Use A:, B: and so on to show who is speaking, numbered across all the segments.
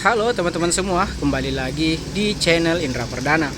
A: Halo teman-teman semua, kembali lagi di channel Indra Perdana,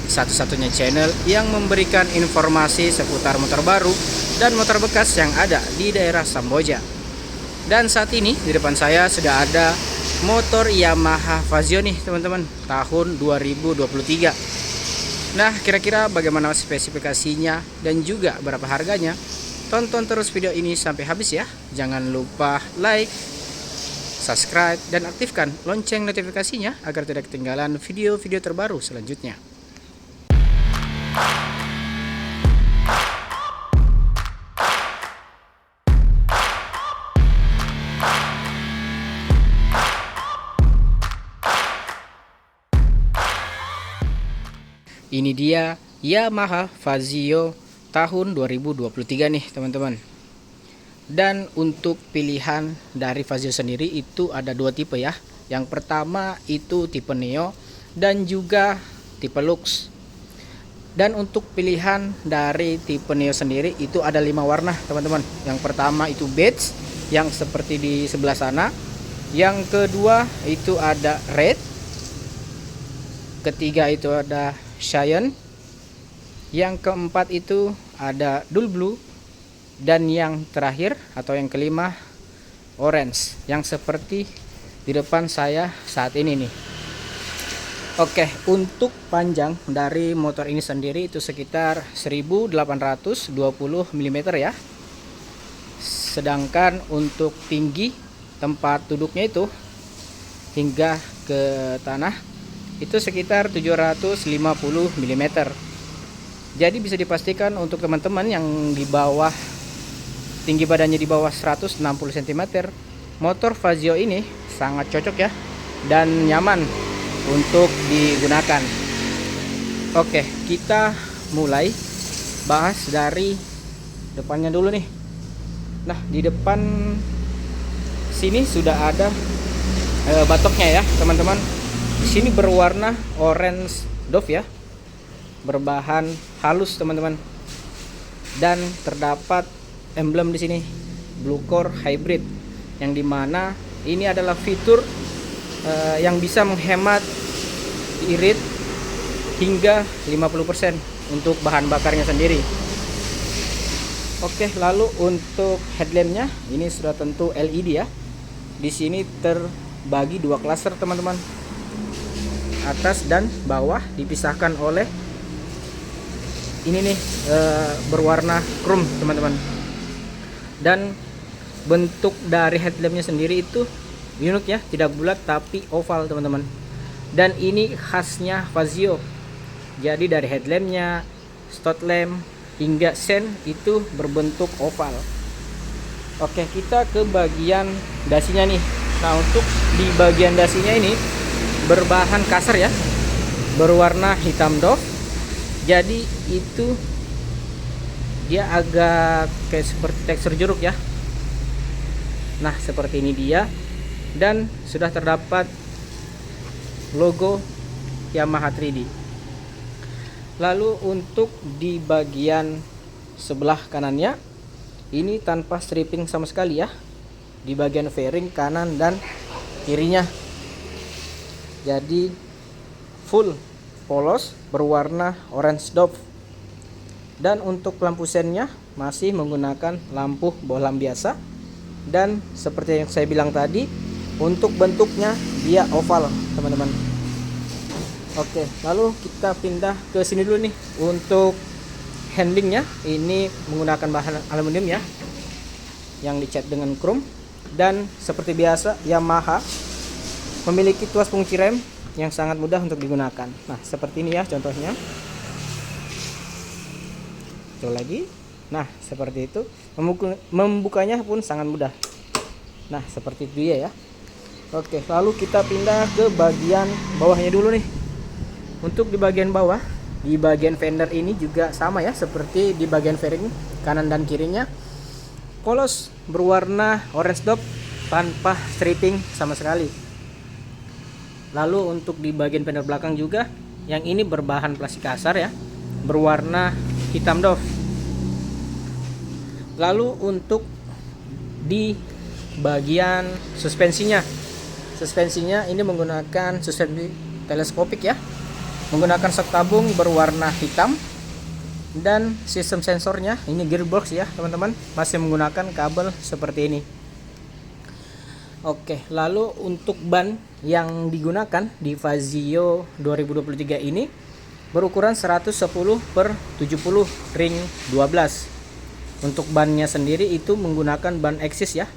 A: satu-satunya channel yang memberikan informasi seputar motor baru dan motor bekas yang ada di daerah Samboja. Dan saat ini di depan saya sudah ada motor Yamaha Fazio nih teman-teman, tahun 2023. Nah, kira-kira bagaimana spesifikasinya dan juga berapa harganya? Tonton terus video ini sampai habis ya. Jangan lupa like, subscribe, dan aktifkan lonceng notifikasinya agar tidak ketinggalan video-video terbaru selanjutnya. Ini dia Yamaha Fazio tahun 2023 nih teman-teman. Dan untuk pilihan dari Fazio sendiri itu ada dua tipe ya. Yang pertama itu tipe Neo dan juga tipe Lux. Dan untuk pilihan dari tipe Neo sendiri itu ada 5 warna teman-teman. Yang pertama itu beige yang seperti di sebelah sana. Yang kedua itu ada red. Ketiga itu ada cyan. Yang keempat itu ada dull blue. Dan yang terakhir atau yang kelima orange yang seperti di depan saya saat ini nih. Oke, untuk panjang dari motor ini sendiri itu sekitar 1820 mm ya. Sedangkan untuk tinggi tempat duduknya itu hingga ke tanah itu sekitar 750 mm. Jadi bisa dipastikan untuk teman-teman yang di bawah tinggi badannya di bawah 160 cm, motor Fazio ini sangat cocok ya dan nyaman untuk digunakan. Oke, kita mulai bahas dari depannya dulu nih. Nah, di depan sini sudah ada batoknya ya teman-teman. Di sini berwarna orange doff ya, berbahan halus teman-teman, dan terdapat emblem di sini Blue Core Hybrid, yang dimana ini adalah fitur yang bisa menghemat irit hingga 50% untuk bahan bakarnya sendiri. Oke, lalu untuk headlampnya ini sudah tentu LED ya. Di sini terbagi dua klaser teman-teman, atas dan bawah dipisahkan oleh ini nih berwarna chrome teman-teman. Dan bentuk dari headlampnya sendiri itu unik ya, tidak bulat tapi oval teman-teman. Dan ini khasnya Fazio. Jadi dari headlampnya, spot lamp hingga sen itu berbentuk oval. Oke, kita ke bagian dasinya nih. Nah, untuk di bagian dasinya ini berbahan kasar ya, berwarna hitam doff. Jadi itu dia agak kayak seperti tekstur jeruk ya. Nah, seperti ini dia, dan sudah terdapat logo Yamaha 3D. Lalu untuk di bagian sebelah kanannya ini tanpa stripping sama sekali ya, di bagian fairing kanan dan kirinya. Jadi full polos berwarna orange doff. Dan untuk lampu sennya masih menggunakan lampu bohlam biasa. Dan seperti yang saya bilang tadi, untuk bentuknya dia oval teman-teman. Oke, lalu kita pindah ke sini dulu nih. Untuk handlingnya ini menggunakan bahan aluminium ya, yang dicat dengan chrome. Dan seperti biasa Yamaha memiliki tuas pengunci rem yang sangat mudah untuk digunakan. Nah, seperti ini ya contohnya. Lagi, nah seperti itu. Membukanya pun sangat mudah. Nah, seperti itu ya. Oke, lalu kita pindah ke bagian bawahnya dulu nih. Untuk di bagian bawah, di bagian fender ini juga sama ya seperti di bagian fairing kanan dan kirinya, polos berwarna orange doff tanpa stripping sama sekali. Lalu untuk di bagian fender belakang juga, yang ini berbahan plastik kasar ya, berwarna hitam doff. Lalu untuk di bagian suspensinya Suspensinya ini menggunakan suspensi teleskopik ya, menggunakan sok tabung berwarna hitam. Dan sistem sensornya ini gearbox ya teman-teman, masih menggunakan kabel seperti ini. Oke, lalu untuk ban yang digunakan di Fazio 2023 ini berukuran 110/70 ring 12. Untuk bannya sendiri itu menggunakan ban Axis ya.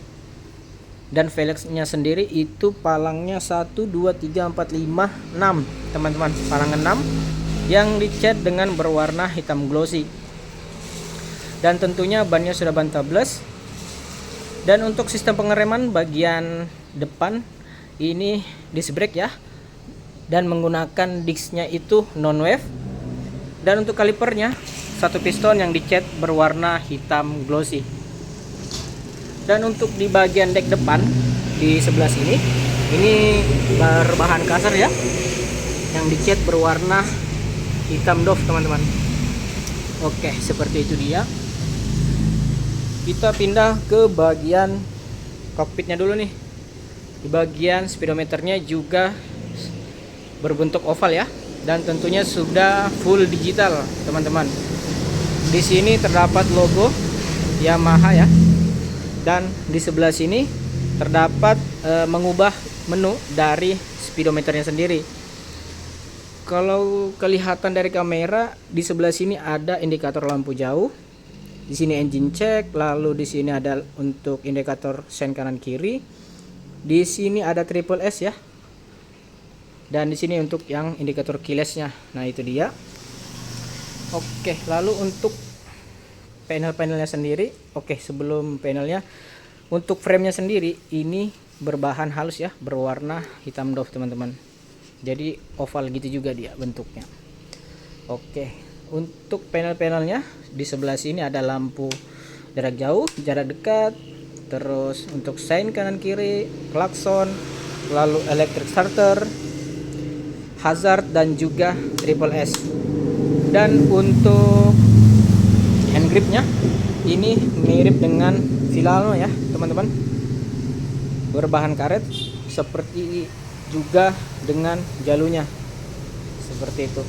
A: Dan velgnya sendiri itu palangnya 1 2 3 4 5 6 teman-teman, palang 6 yang dicat dengan berwarna hitam glossy. Dan tentunya bannya sudah ban tubeless. Dan untuk sistem pengereman bagian depan ini disc brake ya, dan menggunakan disknya itu non wave. Dan untuk kalipernya satu piston yang dicat berwarna hitam glossy. Dan untuk di bagian dek depan di sebelah sini ini berbahan kasar ya, yang dicat berwarna hitam doff teman-teman. Oke, seperti itu dia. Kita pindah ke bagian kokpitnya dulu nih. Di bagian speedometernya juga berbentuk oval ya, dan tentunya sudah full digital teman-teman. Di sini terdapat logo Yamaha ya, dan di sebelah sini terdapat mengubah menu dari speedometernya sendiri. Kalau kelihatan dari kamera, di sebelah sini ada indikator lampu jauh. Di sini engine check, lalu di sini ada untuk indikator sen kanan kiri. Di sini ada triple S ya. Dan di sini untuk yang indikator keyless-nya. Nah, itu dia. Oke, lalu untuk panel-panelnya sendiri. Oke, sebelum panelnya, untuk frame-nya sendiri ini berbahan halus ya, berwarna hitam doff teman-teman. Jadi oval gitu juga dia bentuknya. Oke, untuk panel-panelnya di sebelah sini ada lampu jarak jauh, jarak dekat, terus untuk sein kanan kiri, klakson, lalu electric starter, hazard, dan juga triple S. Dan untuk hand gripnya ini mirip dengan Vilano ya teman-teman, berbahan karet seperti juga dengan jalurnya seperti itu.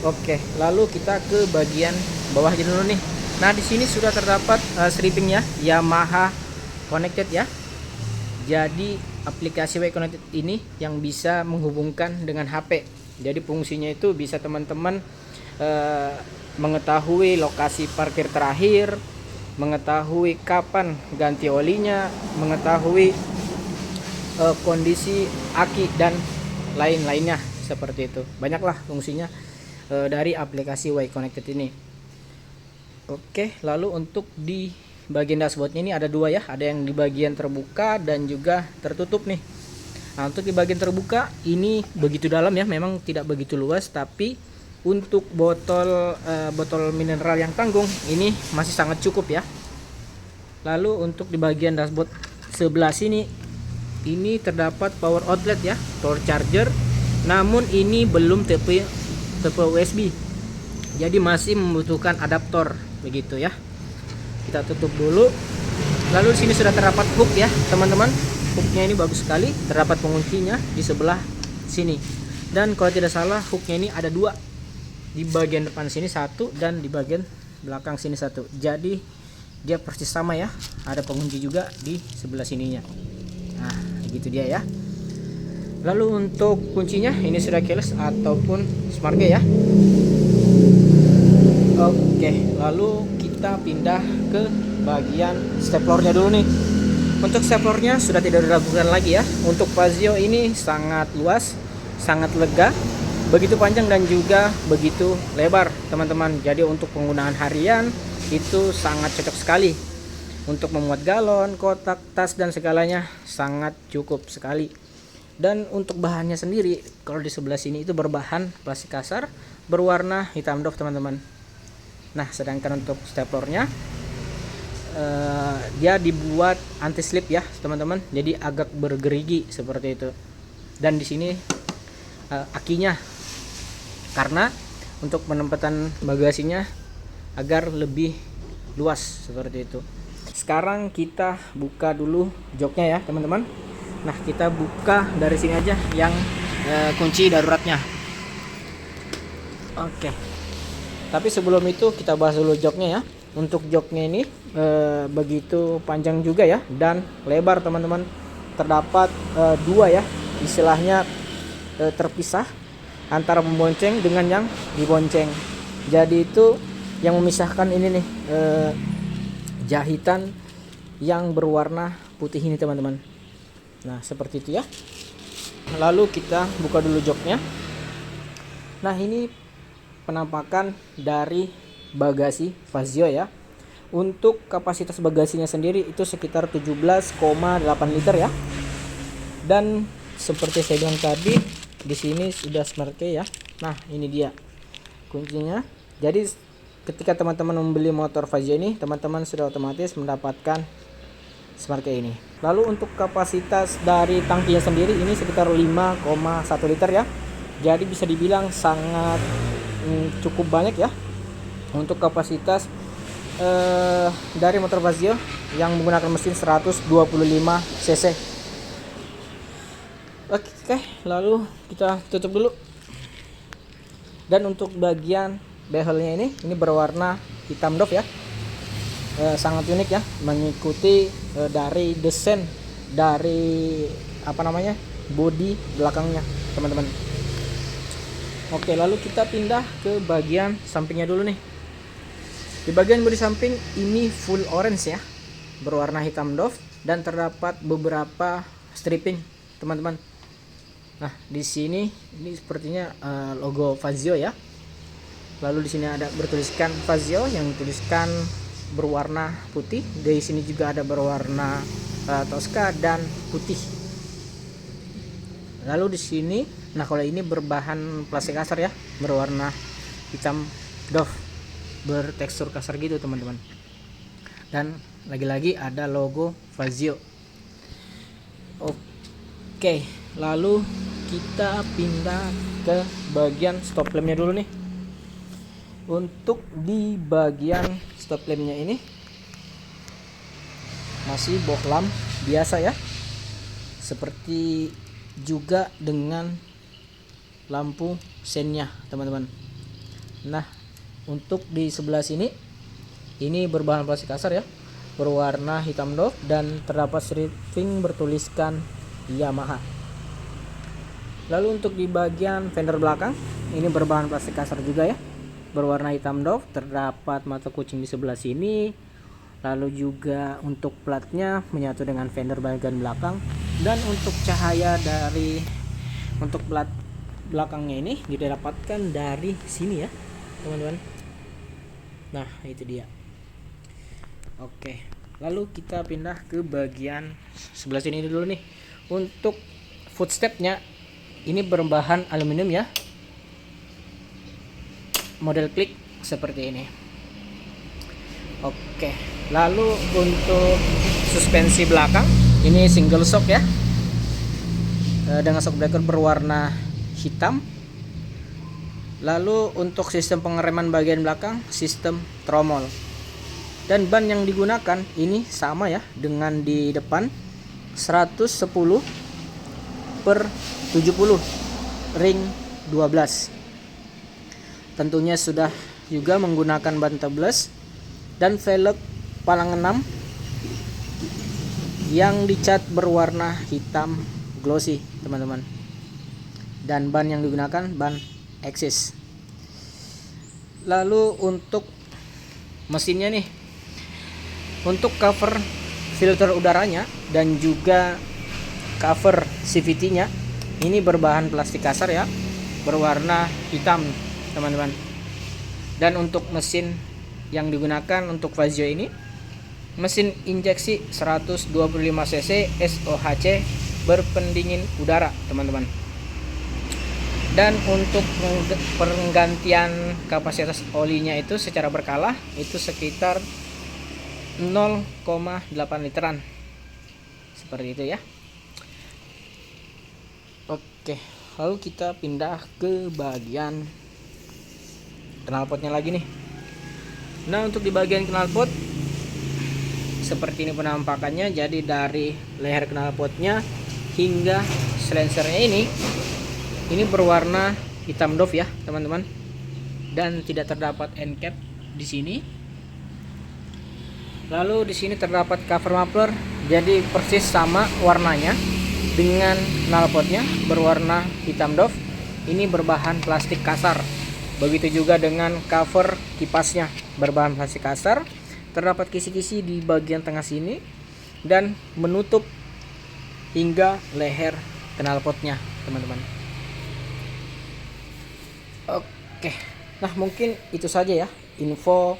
A: Oke, lalu kita ke bagian bawah dulu nih. Nah, di sini sudah terdapat strippingnya Yamaha Connected ya. Jadi aplikasi Y Connected ini yang bisa menghubungkan dengan HP. Jadi fungsinya itu bisa teman-teman mengetahui lokasi parkir terakhir, mengetahui kapan ganti olinya, mengetahui kondisi aki dan lain-lainnya seperti itu. Banyaklah fungsinya dari aplikasi Y Connected ini. Oke, lalu untuk di bagian dashboardnya ini ada dua ya, ada yang di bagian terbuka dan juga tertutup nih. Nah, untuk di bagian terbuka ini begitu dalam ya, memang tidak begitu luas, tapi untuk botol mineral yang tanggung ini masih sangat cukup ya. Lalu untuk di bagian dashboard sebelah sini ini terdapat power outlet ya, power charger, namun ini belum tipe USB, jadi masih membutuhkan adaptor begitu ya. Kita tutup dulu. Lalu di sini sudah terdapat hook ya teman-teman. Hooknya ini bagus sekali, terdapat penguncinya di sebelah sini. Dan kalau tidak salah hooknya ini ada dua, di bagian depan sini satu dan di bagian belakang sini satu. Jadi dia persis sama ya, ada pengunci juga di sebelah sininya. Nah, gitu dia ya. Lalu untuk kuncinya ini sudah keyless ataupun smart key ya. Oke, lalu kita pindah ke bagian steplernya dulu nih. Untuk steplernya sudah tidak diragukan lagi ya. Untuk Fazio ini sangat luas, sangat lega, begitu panjang dan juga begitu lebar teman-teman. Jadi untuk penggunaan harian itu sangat cocok sekali. Untuk memuat galon, kotak, tas, dan segalanya sangat cukup sekali. Dan untuk bahannya sendiri, kalau di sebelah sini itu berbahan plastik kasar berwarna hitam doff teman-teman. Nah, sedangkan untuk staplernya dia dibuat anti slip ya teman-teman, jadi agak bergerigi seperti itu. Dan di sini akinya, karena untuk penempatan bagasinya agar lebih luas seperti itu. Sekarang kita buka dulu joknya ya teman-teman. Nah, kita buka dari sini aja yang kunci daruratnya. Oke. Tapi sebelum itu kita bahas dulu joknya ya. Untuk joknya ini begitu panjang juga ya dan lebar teman-teman. Terdapat dua ya, istilahnya terpisah antara pembonceng dengan yang dibonceng. Jadi itu yang memisahkan ini nih jahitan yang berwarna putih ini teman-teman. Nah, seperti itu ya. Lalu kita buka dulu joknya. Nah, ini penampakan dari bagasi Fazio ya. Untuk kapasitas bagasinya sendiri itu sekitar 17,8 liter ya. Dan seperti saya bilang tadi, di sini sudah smart key ya. Nah, ini dia kuncinya. Jadi ketika teman-teman membeli motor Fazio ini, teman-teman sudah otomatis mendapatkan smart key ini. Lalu untuk kapasitas dari tangkinya sendiri ini sekitar 5,1 liter ya. Jadi bisa dibilang sangat cukup banyak ya untuk kapasitas dari motor Fazio yang menggunakan mesin 125 cc. Oke, lalu kita tutup dulu. Dan untuk bagian behelnya ini berwarna hitam doff ya. Sangat unik ya, mengikuti dari desain dari bodi belakangnya teman-teman. Oke, lalu kita pindah ke bagian sampingnya dulu nih. Di bagian bodi samping ini full orange ya, berwarna hitam doff dan terdapat beberapa stripping teman-teman. Nah, di sini ini sepertinya logo Fazio ya. Lalu di sini ada bertuliskan Fazio yang dituliskan berwarna putih. Di sini juga ada berwarna Tosca dan putih. Lalu di sini, nah kalau ini berbahan plastik kasar ya, berwarna hitam doff, bertekstur kasar gitu teman-teman. Dan lagi-lagi ada logo Fazio. Oke, lalu kita pindah ke bagian stop lampnya dulu nih. Untuk di bagian stop lampnya ini masih bohlam biasa ya, seperti juga dengan lampu sennya teman-teman. Nah, untuk di sebelah sini ini berbahan plastik kasar ya, berwarna hitam doff dan terdapat stripping bertuliskan Yamaha. Lalu untuk di bagian fender belakang ini berbahan plastik kasar juga ya, berwarna hitam doff, terdapat mata kucing di sebelah sini. Lalu juga untuk platnya menyatu dengan fender bagian belakang. Dan untuk cahaya dari untuk plat belakangnya ini didapatkan dari sini ya teman-teman. Nah, itu dia. Oke, lalu kita pindah ke bagian sebelah sini dulu nih. Untuk footstepnya ini berbahan aluminium ya, model klik seperti ini. Oke, lalu untuk suspensi belakang ini single shock ya, dengan shock breaker berwarna hitam. Lalu untuk sistem pengereman bagian belakang sistem tromol. Dan ban yang digunakan ini sama ya dengan di depan, 110/70 ring 12. Tentunya sudah juga menggunakan ban tubeless dan velg palang 6 yang dicat berwarna hitam glossy teman-teman. Dan ban yang digunakan ban Axis. Lalu untuk mesinnya nih, untuk cover filter udaranya dan juga cover CVT-nya ini berbahan plastik kasar ya, berwarna hitam teman-teman. Dan untuk mesin yang digunakan untuk Fazio ini mesin injeksi 125 cc SOHC berpendingin udara teman-teman. Dan untuk penggantian kapasitas olinya itu secara berkala itu sekitar 0,8 literan seperti itu ya. Oke, lalu kita pindah ke bagian knalpotnya lagi nih. Nah, untuk di bagian knalpot seperti ini penampakannya. Jadi dari leher knalpotnya hingga silencernya ini berwarna hitam doff ya teman-teman, dan tidak terdapat end cap di sini. Lalu di sini terdapat cover muffler, jadi persis sama warnanya dengan knalpotnya berwarna hitam doff. Ini berbahan plastik kasar. Begitu juga dengan cover kipasnya berbahan plastik kasar. Terdapat kisi-kisi di bagian tengah sini dan menutup hingga leher knalpotnya teman-teman. Oke, nah mungkin itu saja ya info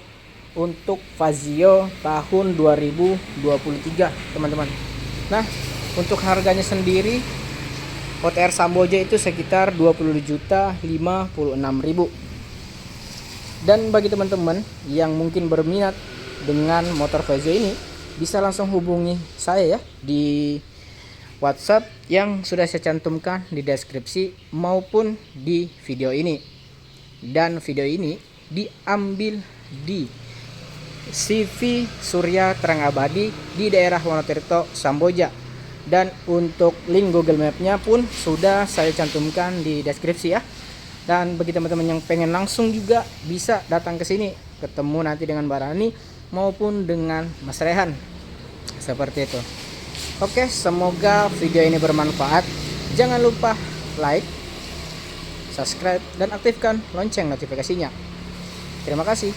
A: untuk Fazio tahun 2023 teman-teman. Nah, untuk harganya sendiri OTR Samboja itu sekitar 20.056.000. Dan bagi teman-teman yang mungkin berminat dengan motor Fazio ini, bisa langsung hubungi saya ya di WhatsApp yang sudah saya cantumkan di deskripsi maupun di video ini. Dan video ini diambil di CV Surya Terang Abadi di daerah Wonotirto, Samboja. Dan untuk link Google Map-nya pun sudah saya cantumkan di deskripsi ya. Dan bagi teman-teman yang pengen langsung juga bisa datang ke sini, ketemu nanti dengan Mbak Rani maupun dengan Mas Rehan. Seperti itu. Oke, semoga video ini bermanfaat. Jangan lupa like, subscribe, dan aktifkan lonceng notifikasinya. Terima kasih.